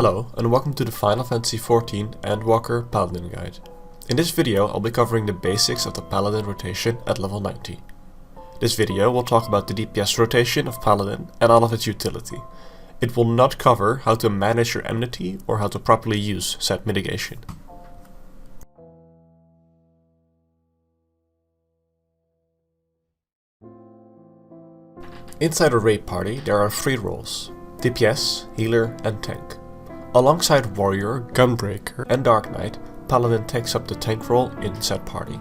Hello and welcome to the Final Fantasy XIV Endwalker Paladin guide. In this video I'll be covering the basics of the Paladin rotation at level 90. This video will talk about the DPS rotation of Paladin and all of its utility. It will not cover how to manage your enmity or how to properly use said mitigation. Inside a raid party there are 3 roles: DPS, Healer and Tank. Alongside Warrior, Gunbreaker and Dark Knight, Paladin takes up the tank role in said party.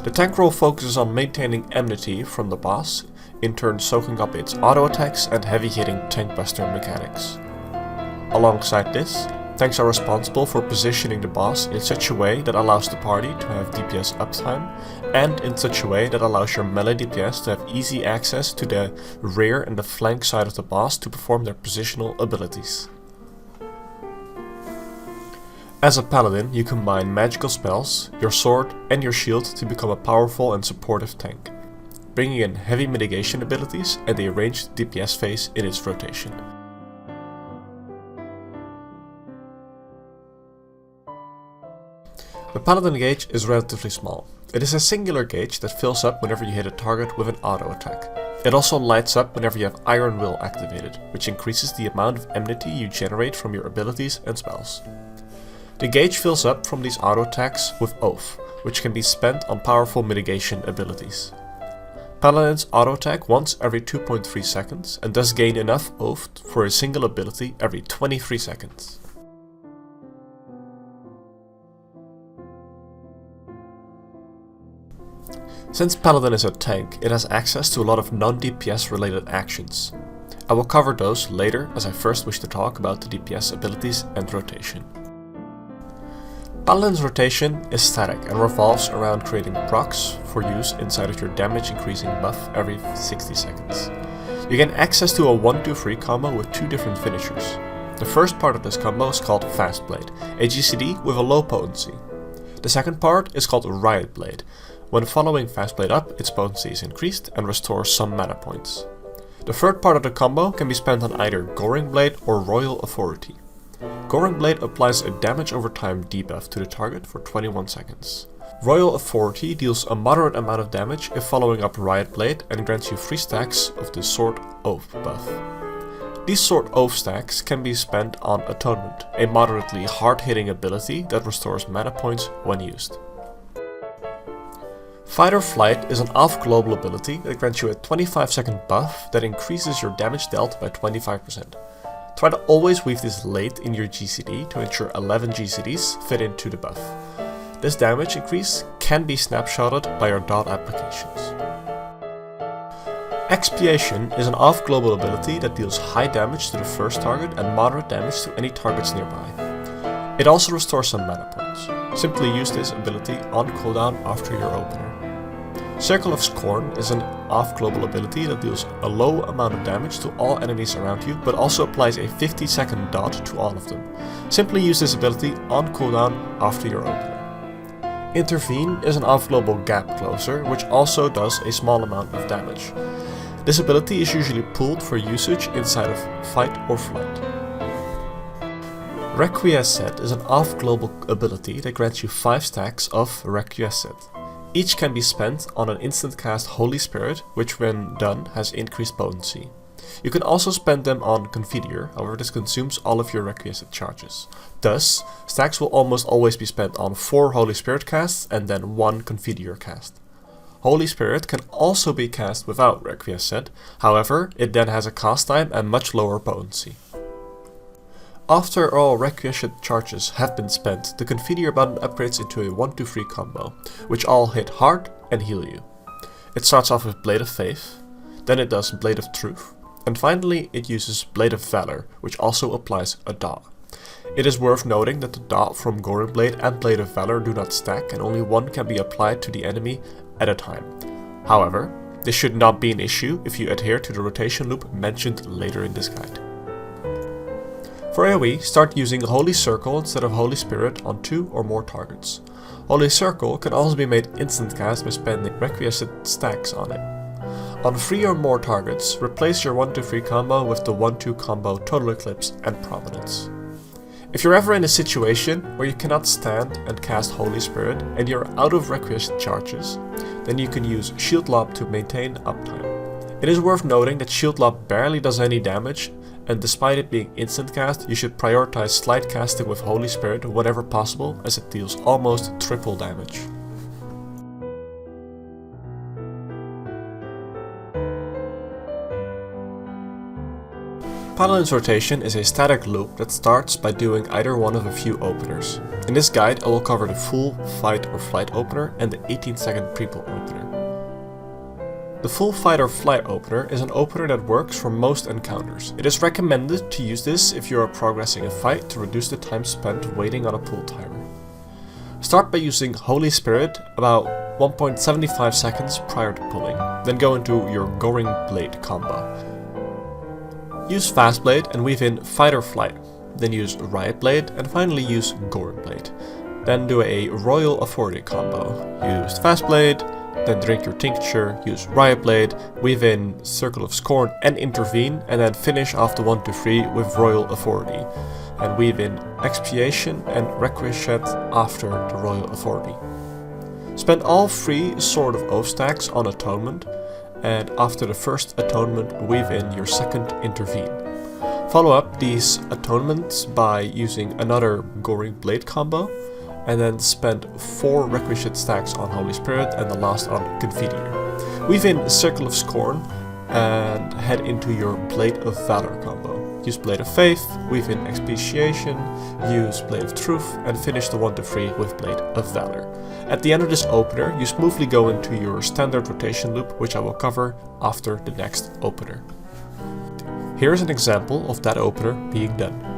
The tank role focuses on maintaining enmity from the boss, in turn soaking up its auto attacks and heavy hitting tank buster mechanics. Alongside this, tanks are responsible for positioning the boss in such a way that allows the party to have DPS uptime, and in such a way that allows your melee DPS to have easy access to the rear and the flank side of the boss to perform their positional abilities. As a paladin, you combine magical spells, your sword and your shield to become a powerful and supportive tank, bringing in heavy mitigation abilities and a ranged DPS phase in its rotation. The Paladin gauge is relatively small. It is a singular gauge that fills up whenever you hit a target with an auto attack. It also lights up whenever you have Iron Will activated, which increases the amount of enmity you generate from your abilities and spells. The gauge fills up from these auto attacks with Oath, which can be spent on powerful mitigation abilities. Paladins auto attack once every 2.3 seconds and thus gain enough Oath for a single ability every 23 seconds. Since Paladin is a tank, it has access to a lot of non-DPS related actions. I will cover those later, as I first wish to talk about the DPS abilities and rotation. Paladin's rotation is static and revolves around creating procs for use inside of your damage increasing buff every 60 seconds. You gain access to a 1-2-3 combo with 2 different finishers. The first part of this combo is called Fast Blade, a GCD with a low potency. The second part is called Riot Blade. When following Fast Blade up, its potency is increased and restores some mana points. The third part of the combo can be spent on either Goring Blade or Royal Authority. Goring Blade applies a damage over time debuff to the target for 21 seconds. Royal Authority deals a moderate amount of damage if following up Riot Blade and grants you 3 stacks of the Sword Oath buff. These Sword Oath stacks can be spent on Atonement, a moderately hard-hitting ability that restores mana points when used. Fight or Flight is an off-global ability that grants you a 25-second buff that increases your damage dealt by 25%. Try to always weave this late in your GCD to ensure 11 GCDs fit into the buff. This damage increase can be snapshotted by your dot applications. Expiation is an off-global ability that deals high damage to the first target and moderate damage to any targets nearby. It also restores some mana points. Simply use this ability on cooldown after your opener. Circle of Scorn is an off-global ability that deals a low amount of damage to all enemies around you, but also applies a 50-second dot to all of them. Simply use this ability on cooldown after your opener. Intervene is an off-global gap closer, which also does a small amount of damage. This ability is usually pooled for usage inside of Fight or Flight. Requiescat is an off-global ability that grants you 5 stacks of Requiescat. Each can be spent on an instant cast Holy Spirit, which when done has increased potency. You can also spend them on Confiteor, however this consumes all of your Requiescat charges. Thus, stacks will almost always be spent on 4 Holy Spirit casts and then 1 Confiteor cast. Holy Spirit can also be cast without Requiescat, however it then has a cast time and much lower potency. After all Requiescat charges have been spent, the Confiteor button upgrades into a 1-2-3 combo, which all hit hard and heal you. It starts off with Blade of Faith, then it does Blade of Truth, and finally it uses Blade of Valor, which also applies a dot. It is worth noting that the dot from Goring Blade and Blade of Valor do not stack and only one can be applied to the enemy at a time. However, this should not be an issue if you adhere to the rotation loop mentioned later in this guide. For AoE, start using Holy Circle instead of Holy Spirit on 2 or more targets. Holy Circle can also be made instant cast by spending Requiescat stacks on it. On 3 or more targets, replace your 1-2-3 combo with the 1-2 combo Total Eclipse and Providence. If you're ever in a situation where you cannot stand and cast Holy Spirit and you're out of Requiescent charges, then you can use Shield Lob to maintain uptime. It is worth noting that Shield Lob barely does any damage, and despite it being instant cast, you should prioritize slide casting with Holy Spirit whenever possible, as it deals almost triple damage. Paladin's rotation is a static loop that starts by doing either one of a few openers. In this guide I will cover the full fight or flight opener and the 18-second pre-pull opener. The full fight or flight opener is an opener that works for most encounters. It is recommended to use this if you are progressing a fight to reduce the time spent waiting on a pull timer. Start by using Holy Spirit about 1.75 seconds prior to pulling, then go into your Goring Blade combo. Use Fast Blade and weave in Fight or Flight, then use Riot Blade and finally use Goring Blade. Then do a Royal Authority combo. Use Fast Blade, then drink your Tincture, use Riot Blade, weave in Circle of Scorn and Intervene, and then finish off the 1-3 with Royal Authority, and weave in Expiation and Requiescent after the Royal Authority. Spend all 3 Sword of Oath stacks on Atonement, and after the first Atonement, weave in your second Intervene. Follow up these Atonements by using another Goring Blade combo, and then spend 4 Requiescent stacks on Holy Spirit and the last on Confiteor. Weave in Circle of Scorn and head into your Blade of Valor combo. Use Blade of Faith, weave in Expiation, use Blade of Truth, and finish the 1-3 with Blade of Valor. At the end of this opener, you smoothly go into your standard rotation loop, which I will cover after the next opener. Here is an example of that opener being done.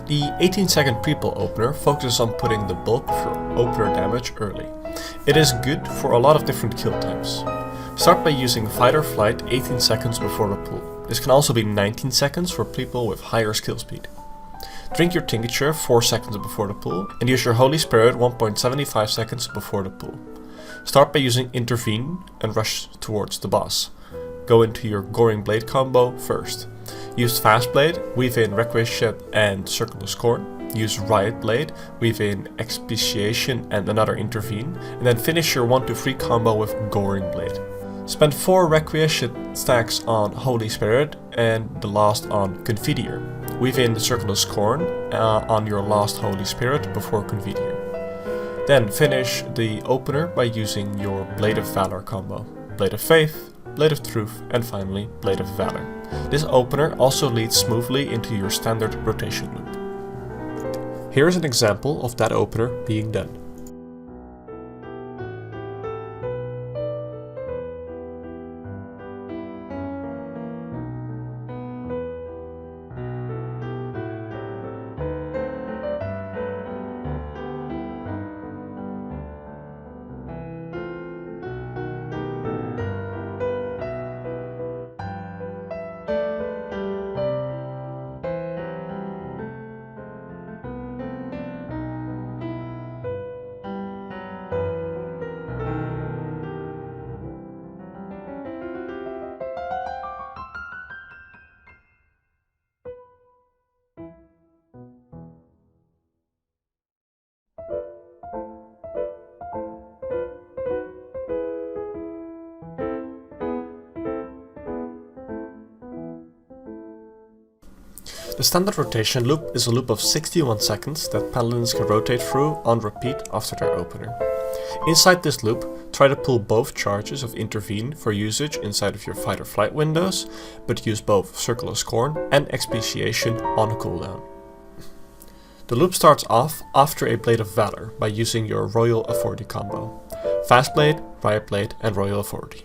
The 18-second pre-pull opener focuses on putting the bulk for opener damage early. It is good for a lot of different kill times. Start by using Fight or Flight 18 seconds before the pull. This can also be 19 seconds for people with higher skill speed. Drink your Tincture 4 seconds before the pull, and use your Holy Spirit 1.75 seconds before the pull. Start by using Intervene and rush towards the boss. Go into your Goring Blade combo first. Use Fast Blade, weave in Requiescent and Circle of Scorn. Use Riot Blade, weave in Expiation and another Intervene, and then finish your 1-3 combo with Goring Blade. Spend 4 Requiescent stacks on Holy Spirit and the last on Confiteor. Weave in the Circle of Scorn on your last Holy Spirit before Confiteor. Then finish the opener by using your Blade of Valor combo. Blade of Faith, Blade of Truth, and finally Blade of Valor. This opener also leads smoothly into your standard rotation loop. Here is an example of that opener being done. A standard rotation loop is a loop of 61 seconds that Paladins can rotate through on repeat after their opener. Inside this loop, try to pull both charges of Intervene for usage inside of your fight or flight windows, but use both Circle of Scorn and Expiation on a cooldown. The loop starts off after a Blade of Valor by using your Royal Authority combo. Fast Blade, Riot Blade and Royal Authority.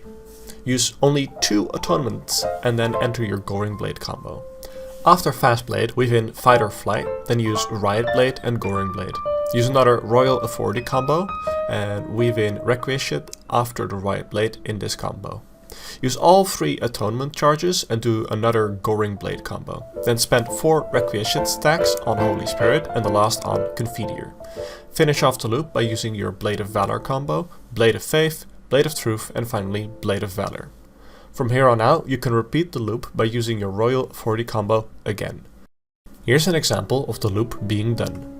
Use only 2 Atonements and then enter your Goring Blade combo. After Fast Blade, weave in Fight or Flight, then use Riot Blade and Goring Blade. Use another Royal Authority combo and weave in Requiescat after the Riot Blade in this combo. Use all 3 Atonement charges and do another Goring Blade combo. Then spend 4 Requiescat stacks on Holy Spirit and the last on Confiteor. Finish off the loop by using your Blade of Valor combo, Blade of Faith, Blade of Truth and finally Blade of Valor. From here on out, you can repeat the loop by using your Royal Authority combo again. Here's an example of the loop being done.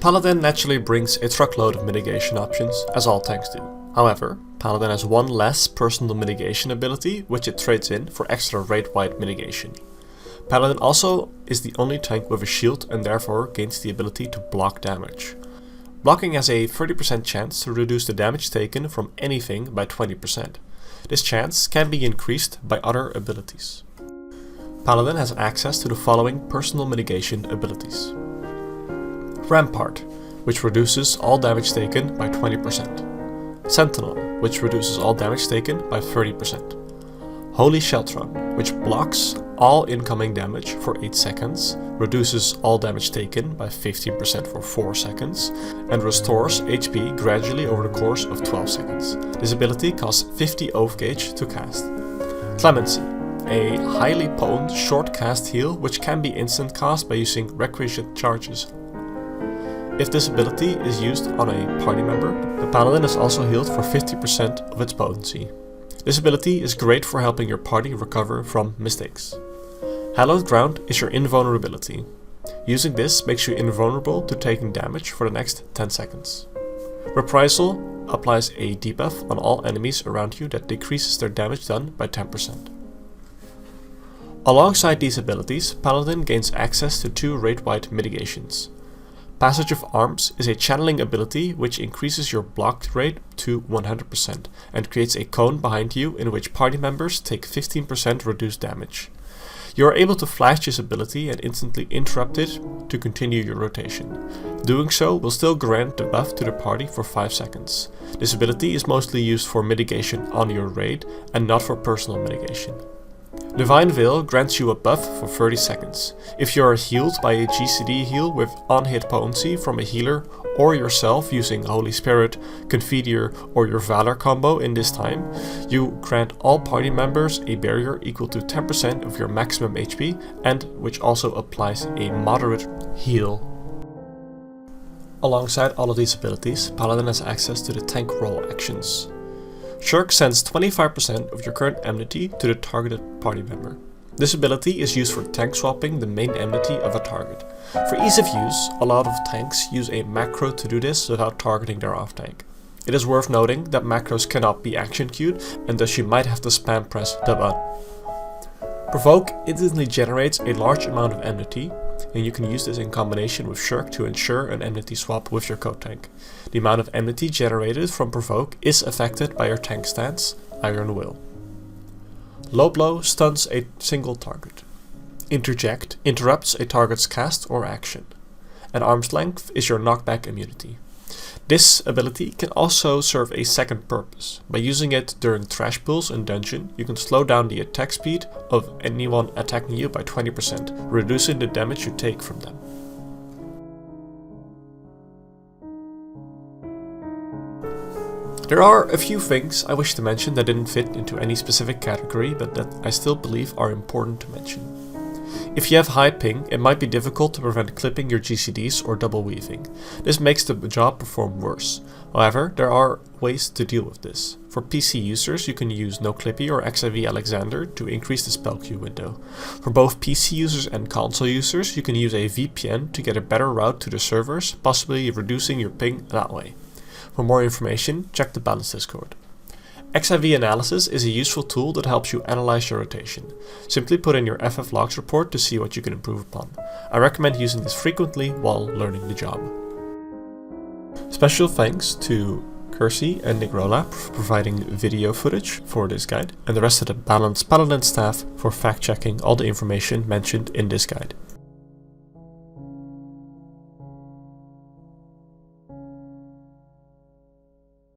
Paladin naturally brings a truckload of mitigation options, as all tanks do. However, Paladin has one less personal mitigation ability, which it trades in for extra raid-wide mitigation. Paladin also is the only tank with a shield and therefore gains the ability to block damage. Blocking has a 30% chance to reduce the damage taken from anything by 20%. This chance can be increased by other abilities. Paladin has access to the following personal mitigation abilities. Rampart, which reduces all damage taken by 20%. Sentinel, which reduces all damage taken by 30%. Holy Sheltron, which blocks all incoming damage for 8 seconds, reduces all damage taken by 15% for 4 seconds, and restores HP gradually over the course of 12 seconds. This ability costs 50 oath gauge to cast. Clemency, a highly potent short cast heal which can be instant cast by using Requiescat charges. If this ability is used on a party member, the Paladin is also healed for 50% of its potency. This ability is great for helping your party recover from mistakes. Hallowed Ground is your invulnerability. Using this makes you invulnerable to taking damage for the next 10 seconds. Reprisal applies a debuff on all enemies around you that decreases their damage done by 10%. Alongside these abilities, Paladin gains access to 2 raid-wide mitigations. Passage of Arms is a channeling ability which increases your block rate to 100% and creates a cone behind you in which party members take 15% reduced damage. You are able to flash this ability and instantly interrupt it to continue your rotation. Doing so will still grant the buff to the party for 5 seconds. This ability is mostly used for mitigation on your raid and not for personal mitigation. Divine Veil grants you a buff for 30 seconds. If you are healed by a GCD heal with on-hit potency from a healer or yourself using Holy Spirit, Confiteor or your Valor combo in this time, you grant all party members a barrier equal to 10% of your maximum HP and which also applies a moderate heal. Alongside all of these abilities, Paladin has access to the tank roll actions. Shirk sends 25% of your current enmity to the targeted party member. This ability is used for tank swapping the main enmity of a target. For ease of use, a lot of tanks use a macro to do this without targeting their off tank. It is worth noting that macros cannot be action queued and thus you might have to spam press the button. Provoke instantly generates a large amount of enmity, and you can use this in combination with Shirk to ensure an enmity swap with your co-tank. The amount of enmity generated from Provoke is affected by your tank stance, Iron Will. Low Blow stuns a single target. Interject interrupts a target's cast or action. And Arm's Length is your knockback immunity. This ability can also serve a second purpose. By using it during trash pulls in dungeon, you can slow down the attack speed of anyone attacking you by 20%, reducing the damage you take from them. There are a few things I wish to mention that didn't fit into any specific category, but that I still believe are important to mention. If you have high ping, it might be difficult to prevent clipping your GCDs or double weaving. This makes the job perform worse. However, there are ways to deal with this. For PC users, you can use NoClippy or XIV Alexander to increase the spell queue window. For both PC users and console users, you can use a VPN to get a better route to the servers, possibly reducing your ping that way. For more information, check the Balance Discord. XIV Analysis is a useful tool that helps you analyze your rotation. Simply put in your FF logs report to see what you can improve upon. I recommend using this frequently while learning the job. Special thanks to Kersey and Nigrola for providing video footage for this guide, and the rest of the Balance Paladin staff for fact checking all the information mentioned in this guide.